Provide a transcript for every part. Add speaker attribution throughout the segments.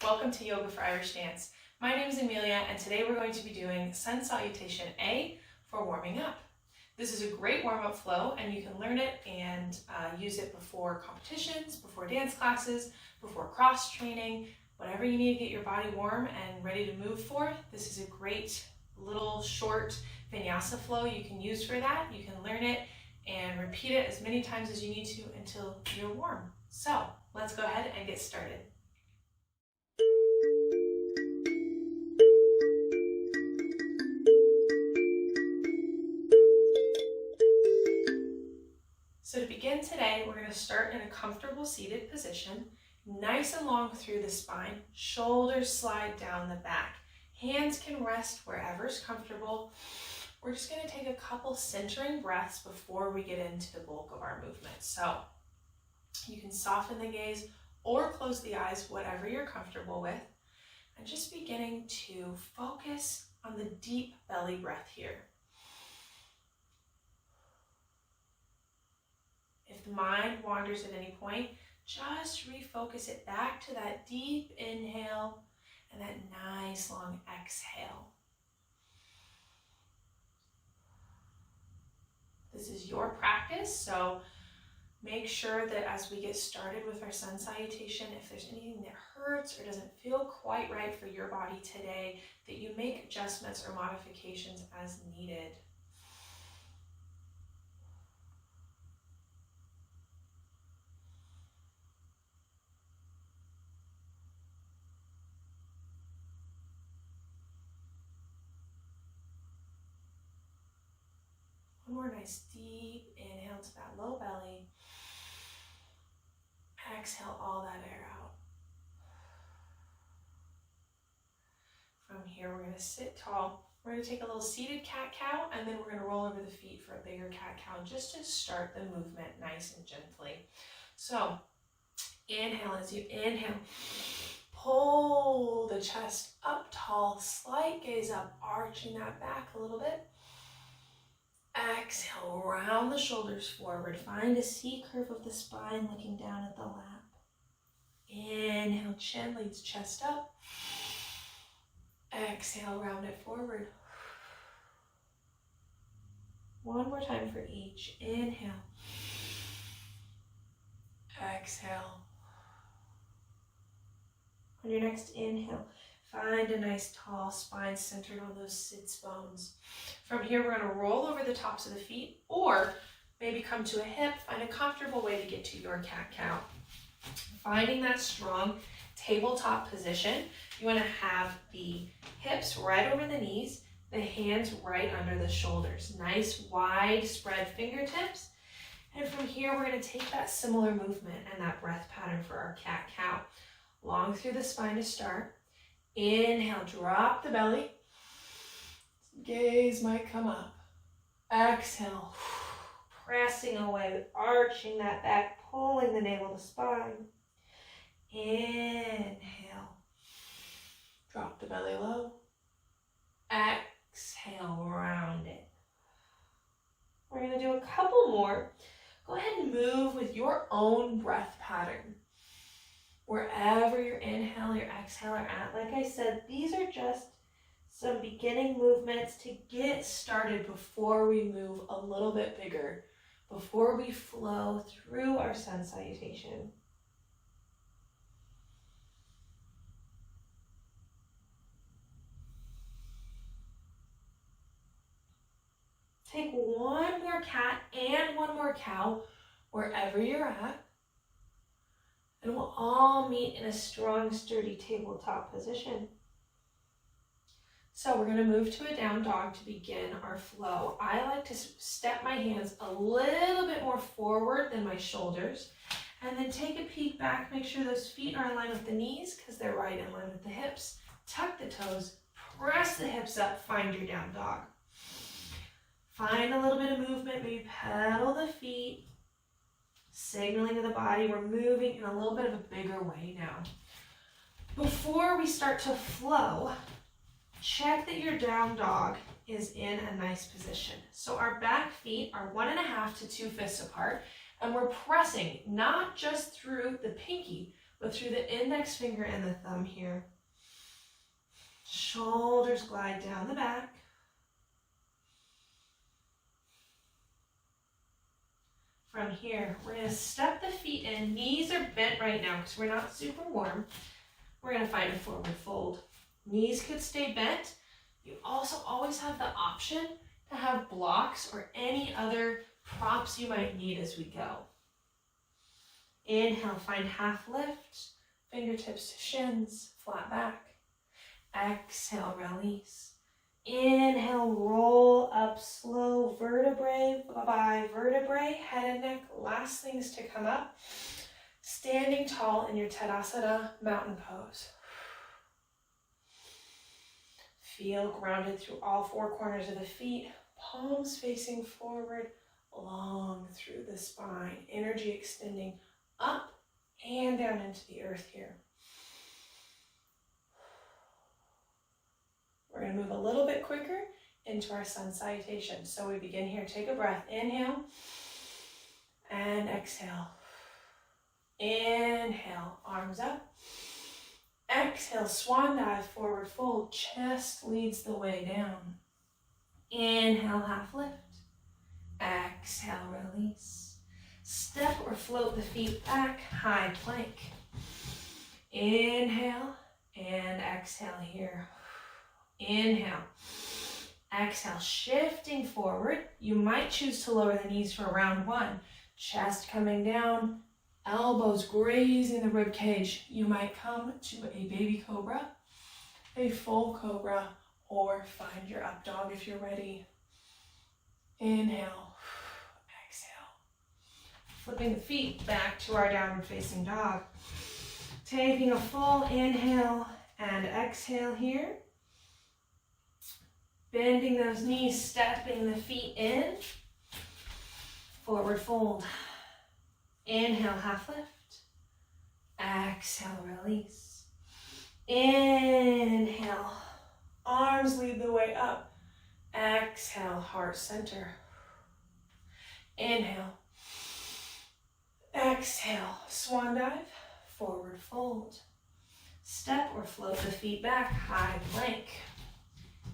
Speaker 1: Welcome to Yoga for Irish Dance. My name is Amelia and today we're going to be doing Sun Salutation A for warming up. This is a great warm-up flow and you can learn it and use it before competitions, before dance classes, before cross training, whatever you need to get your body warm and ready to move for. This is a great little short vinyasa flow you can use for that. You can learn it and repeat it as many times as you need to until you're warm. So let's go ahead and get started. So to begin today, we're going to start in a comfortable seated position, nice and long through the spine, shoulders slide down the back. Hands can rest wherever's comfortable. We're just going to take a couple centering breaths before we get into the bulk of our movement. So you can soften the gaze or close the eyes, whatever you're comfortable with. And just beginning to focus on the deep belly breath here. If the mind wanders at any point, just refocus it back to that deep inhale and that nice long exhale. This is your practice, so make sure that as we get started with our sun salutation, if there's anything that hurts or doesn't feel quite right for your body today, that you make adjustments or modifications as needed. One more nice deep inhale to that low belly. Exhale all that air out. From here, we're going to sit tall. We're going to take a little seated cat-cow, and then we're going to roll over the feet for a bigger cat-cow just to start the movement nice and gently. So, inhale. As you inhale, pull the chest up tall, slight gaze up, arching that back a little bit. Exhale, round the shoulders forward. Find a C curve of the spine looking down at the lap. Inhale, chin leads chest up. Exhale, round it forward. One more time for each. Inhale. Exhale. On your next inhale, find a nice tall spine centered on those sits bones. From here, we're going to roll over the tops of the feet or maybe come to a hip. Find a comfortable way to get to your cat-cow. Finding that strong tabletop position, you want to have the hips right over the knees, the hands right under the shoulders. Nice wide spread fingertips. And from here, we're going to take that similar movement and that breath pattern for our cat-cow. Long through the spine to start. Inhale, drop the belly. Gaze might come up. Exhale, pressing away, arching that back, pulling the navel to spine. Inhale, drop the belly low. Exhale, round it. We're going to do a couple more. Go ahead and move with your own breath pattern. Wherever your inhale, your exhale are at. Like I said, these are just some beginning movements to get started before we move a little bit bigger, before we flow through our sun salutation. Take one more cat and one more cow wherever you're at. And we'll all meet in a strong, sturdy tabletop position. So we're going to move to a down dog to begin our flow. I like to step my hands a little bit more forward than my shoulders. And then take a peek back. Make sure those feet are in line with the knees because they're right in line with the hips. Tuck the toes. Press the hips up. Find your down dog. Find a little bit of movement. Maybe pedal the feet. Signaling to the body, we're moving in a little bit of a bigger way now. Before we start to flow, check that your down dog is in a nice position. So our back feet are 1.5 to 2 fists apart, and we're pressing not just through the pinky, Go through the index finger and the thumb here. Shoulders glide down the back. From here, we're going to step the feet in. Knees are bent right now because we're not super warm. We're going to find a forward fold. Knees could stay bent. You also always have the option to have blocks or any other props you might need as we go. Inhale, find half lift. Fingertips to shins, flat back. Exhale, release. Inhale, roll up slow, vertebrae by vertebrae, head and neck, last things to come up. Standing tall in your Tadasana mountain pose. Feel grounded through all four corners of the feet, palms facing forward, long through the spine, energy extending up and down into the earth here. We're going to move a little bit quicker into our Sun Salutation. So we begin here. Take a breath. Inhale and exhale. Inhale, arms up. Exhale, swan dive, forward fold. Chest leads the way down. Inhale, half lift. Exhale, release. Step or float the feet back, high plank. Inhale and exhale here. Inhale, exhale, shifting forward. You might choose to lower the knees for round one. Chest coming down, elbows grazing the rib cage. You might come to a baby cobra, a full cobra, or find your up dog if you're ready. Inhale, exhale. Flipping the feet back to our downward facing dog. Taking a full inhale and exhale here. Bending those knees, stepping the feet in. Forward fold. Inhale, half lift. Exhale, release. Inhale, arms lead the way up. Exhale, heart center. Inhale. Exhale, swan dive, forward fold. Step or float the feet back, high plank.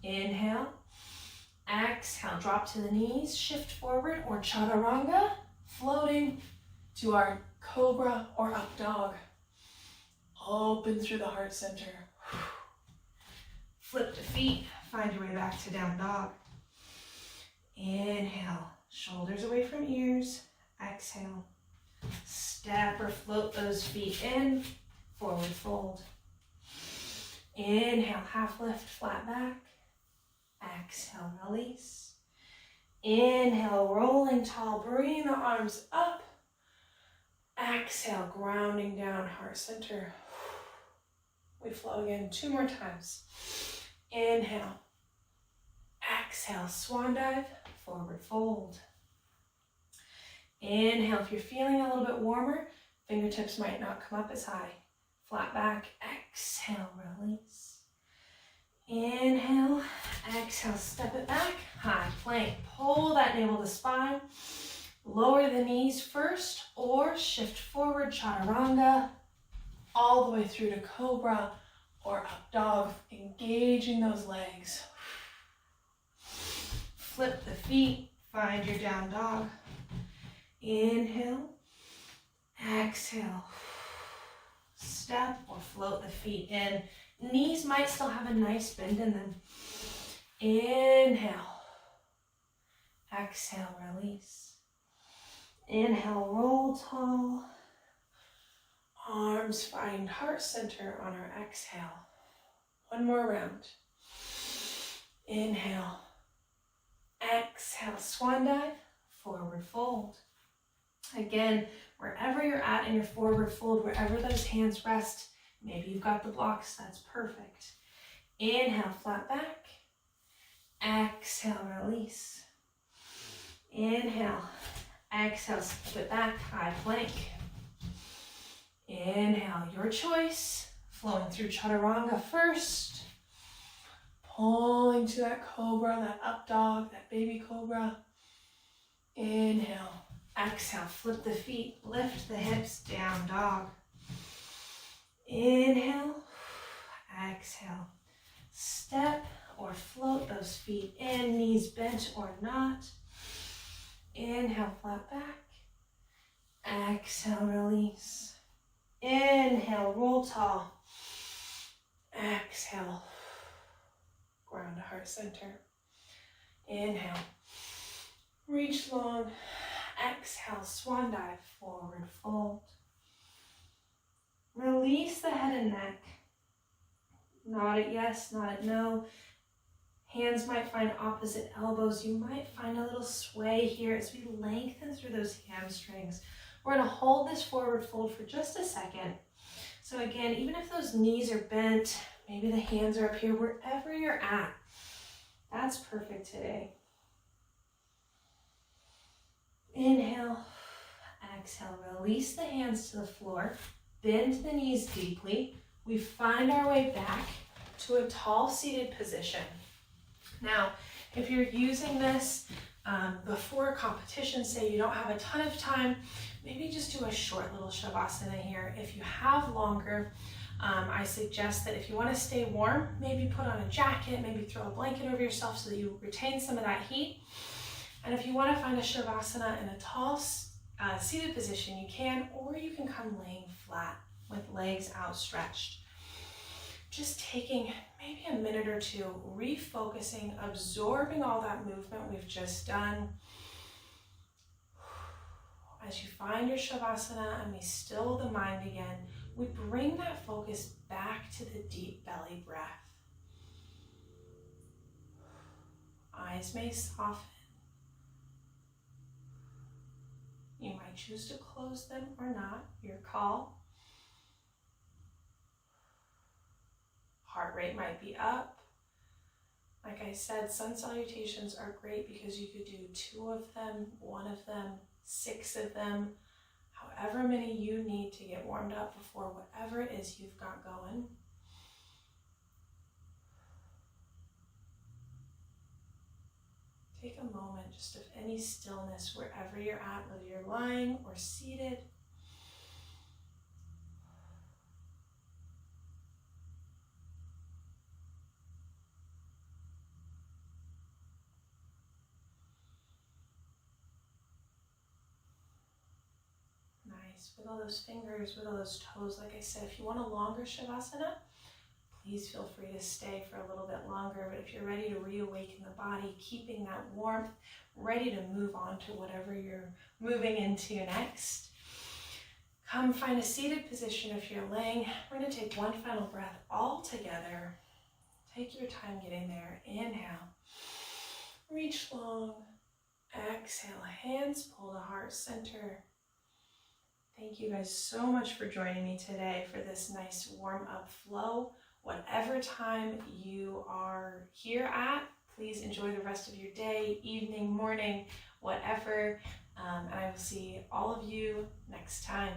Speaker 1: Inhale, exhale, drop to the knees, shift forward or chaturanga, floating to our cobra or up dog. Open through the heart center. Flip the feet, find your way back to down dog. Inhale, shoulders away from ears, exhale. Step or float those feet in, forward fold. Inhale, half lift, flat back. Exhale, release. Inhale, rolling tall, bring the arms up. Exhale, grounding down, heart center. We flow again 2 more times. Inhale. Exhale, swan dive, forward fold. Inhale, if you're feeling a little bit warmer, fingertips might not come up as high. Flat back, exhale, release. Inhale, exhale, step it back, high plank. Pull that navel to spine. Lower the knees first or shift forward, chaturanga, all the way through to cobra or up dog, engaging those legs. Flip the feet, find your down dog. Inhale, exhale, step or float the feet in. Knees might still have a nice bend in them. Inhale, exhale, release. Inhale, roll tall. Arms find heart center on our exhale. 1 more round. Inhale, exhale, swan dive, forward fold. Again, wherever you're at in your forward fold, wherever those hands rest, maybe you've got the blocks, that's perfect. Inhale, flat back. Exhale, release. Inhale, exhale, step it back, high plank. Inhale, your choice. Flowing through chaturanga first. Pulling to that cobra, that up dog, that baby cobra. Inhale, exhale, flip the feet, lift the hips, down dog. Inhale, exhale. Step or float those feet in, knees bent or not. Inhale, flat back. Exhale, release. Inhale, roll tall. Exhale, ground to heart center. Inhale, reach long. Exhale, swan dive, forward fold. Release the head and neck. Nod at yes, nod at no. Hands might find opposite elbows. You might find a little sway here as we lengthen through those hamstrings. We're going to hold this forward fold for just a second. So again, even if those knees are bent, maybe the hands are up here, wherever you're at, that's perfect today. Inhale, exhale, release the hands to the floor, bend the knees deeply. We find our way back to a tall seated position. Now, if you're using this before a competition, say you don't have a ton of time, maybe just do a short little shavasana here. If you have longer, I suggest that if you want to stay warm, maybe put on a jacket, maybe throw a blanket over yourself so that you retain some of that heat. And if you want to find a shavasana in a tall seated position, you can, or you can come laying flat with legs outstretched. Just taking maybe a minute or two, refocusing, absorbing all that movement we've just done. As you find your shavasana and we still the mind again, we bring that focus back to the deep belly breath. Eyes may soften. You might choose to close them or not, your call. Heart rate might be up. Like I said, sun salutations are great because you could do 2 of them, 1 of them, 6 of them, however many you need to get warmed up before whatever it is you've got going. Take a moment just of any stillness wherever you're at, whether you're lying or seated. Nice. Wiggle those fingers, wiggle those toes. Like I said, if you want a longer shavasana, please feel free to stay for a little bit longer. But if you're ready to reawaken the body, keeping that warmth, ready to move on to whatever you're moving into next, come find a seated position if you're laying. We're going to take one final breath all together. Take your time getting there. Inhale. Reach long. Exhale. Hands pull to heart center. Thank you guys so much for joining me today for this nice warm up flow. Whatever time you are here at, please enjoy the rest of your day, evening, morning, whatever. And I will see all of you next time.